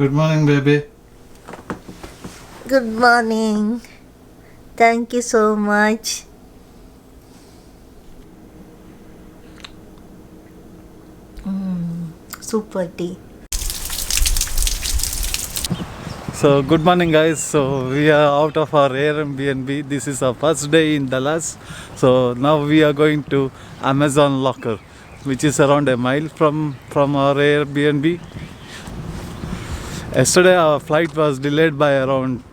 Good morning, baby. Good morning. Thank you so much. Super tea. So, good morning, guys. So, we are out of our Airbnb. This is our first day in Dallas. So, now we are going to Amazon Locker, which is around a mile from our Airbnb. Yesterday, our flight was delayed by around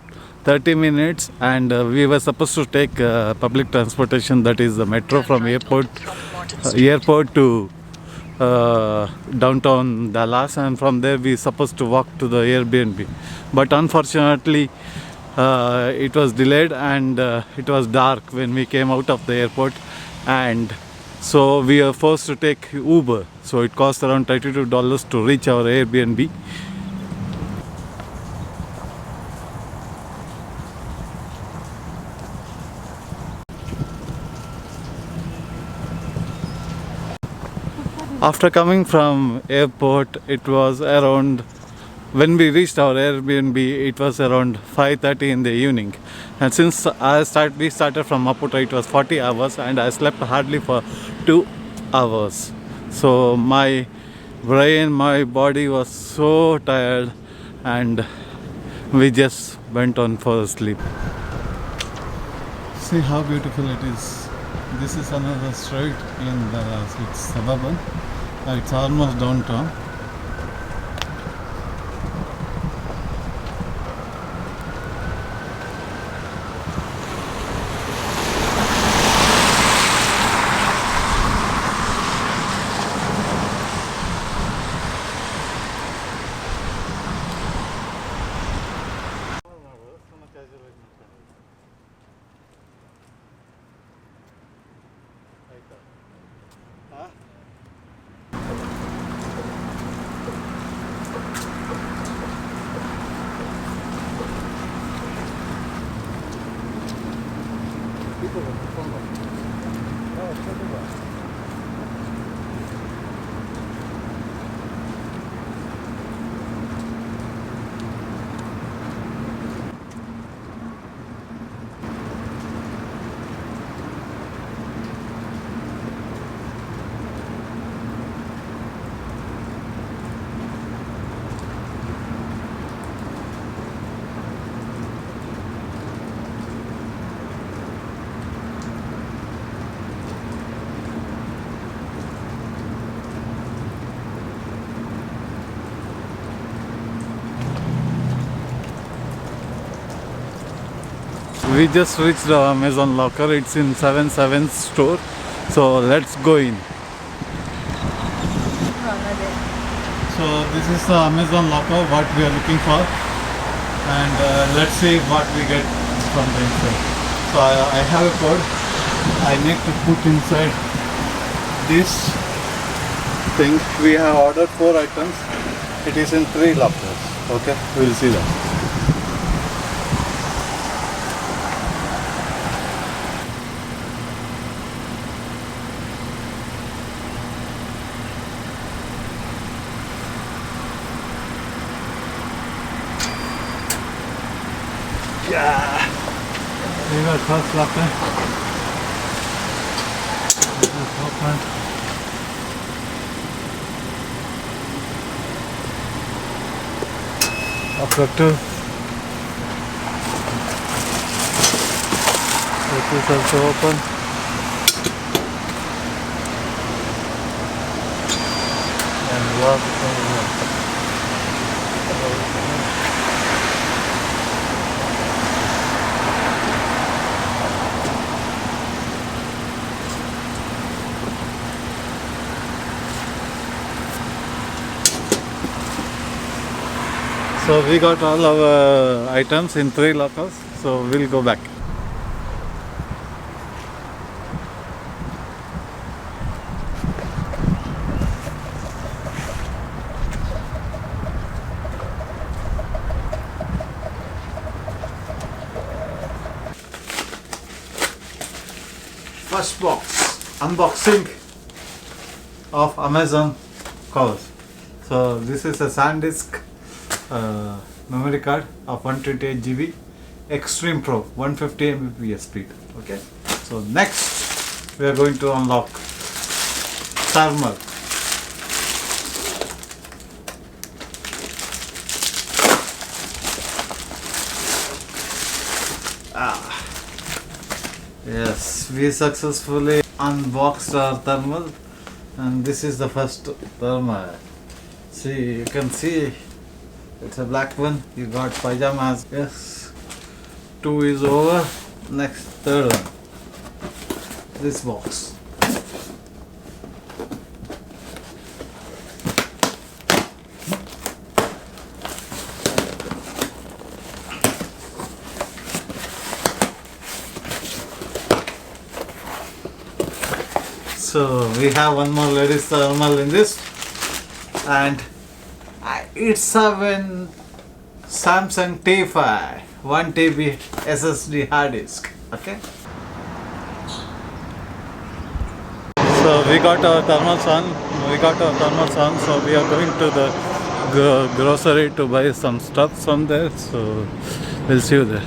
30 minutes, and we were supposed to take public transportation, that is the metro from airport to downtown Dallas, and from there we supposed to walk to the Airbnb. But unfortunately, it was delayed, and it was dark when we came out of the airport, and so we were forced to take Uber. So it cost around $32 to reach our Airbnb. After coming from airport, it was around, when we reached our Airbnb, it was around 5:30 in the evening. And since we started from Maputo, it was 40 hours, and I slept hardly for 2 hours. So my brain, my body was so tired, and we just went on for sleep. See how beautiful it is. This is another street in Dallas. It's suburban. It's almost downtown. We just reached the Amazon Locker. It's in 7-7 store. So let's go in. So this is the Amazon Locker, what we are looking for. And let's see what we get from the inside. So I have a code. I need to put inside this thing. We have ordered 4 items. It is in 3 lockers. Okay, we'll see that. Yeah, we got first locker. This is open. Locker 2. This is also open. And lock over here. So we got all our items in 3 lockers, so we'll go back. First box, unboxing of Amazon covers. So this is a SanDisk memory card of 128 GB, Extreme Pro 150 Mbps speed. Okay, so next we are going to unlock thermal. Yes, we successfully unboxed our thermal, and this is the first thermal. See, you can see it's a black one. You got pajamas. Yes, two is over. Next, third one. This box. So we have one more ladies thermal in this, and it's a Samsung T5 1 TB SSD hard disk. Okay. So we got our thermals on. So we are going to the grocery to buy some stuff from there. So we'll see you there.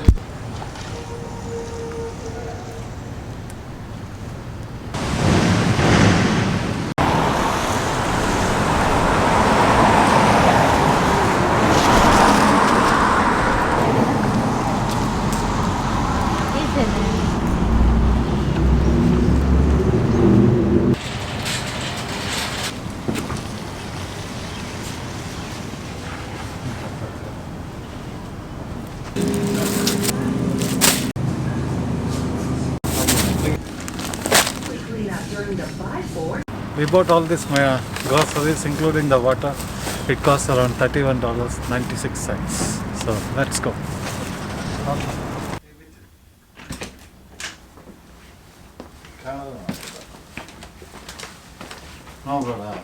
We bought all this groceries, including the water. It costs around $31.96. So let's go. No, brother.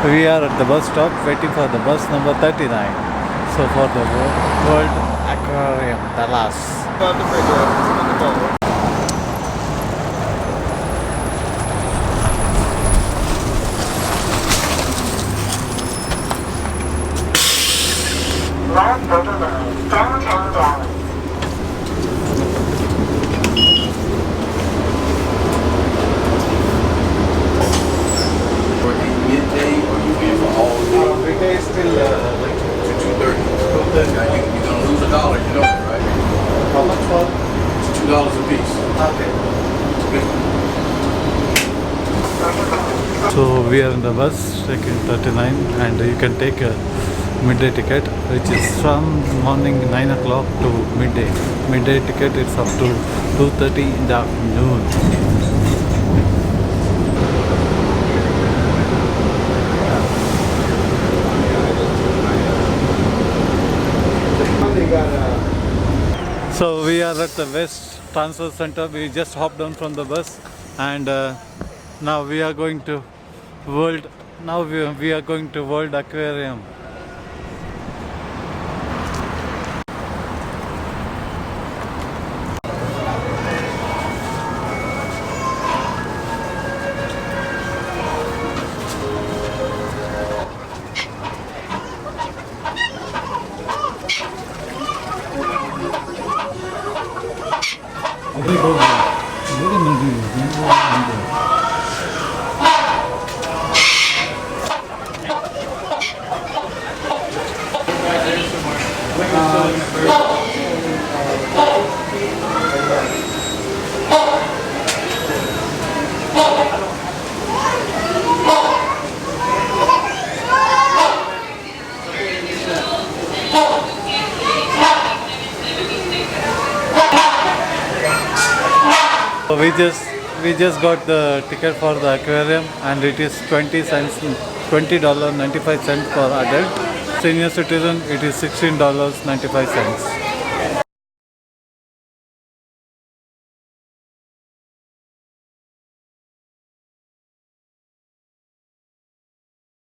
We are at the bus stop waiting for the bus number 39. So for the World Aquarium, Dallas. Last Overload, downtown Dallas. Midday, or you paying for all day? Midday is still like To 2:30. Now you're gonna lose $1, you know that, right? how much for? $2 a piece. Okay. So we are in the bus taking 39, and you can take a midday ticket, which is from morning 9 o'clock to midday. Midday ticket is up to 2:30 in the afternoon. So we are at the West Transfer Center. We just hopped down from the bus, and now we are going to World. Now we are going to World Aquarium. So we just got the ticket for the aquarium, and it is 20 cents, $20.95 for adult. Senior citizen, it is $16.95.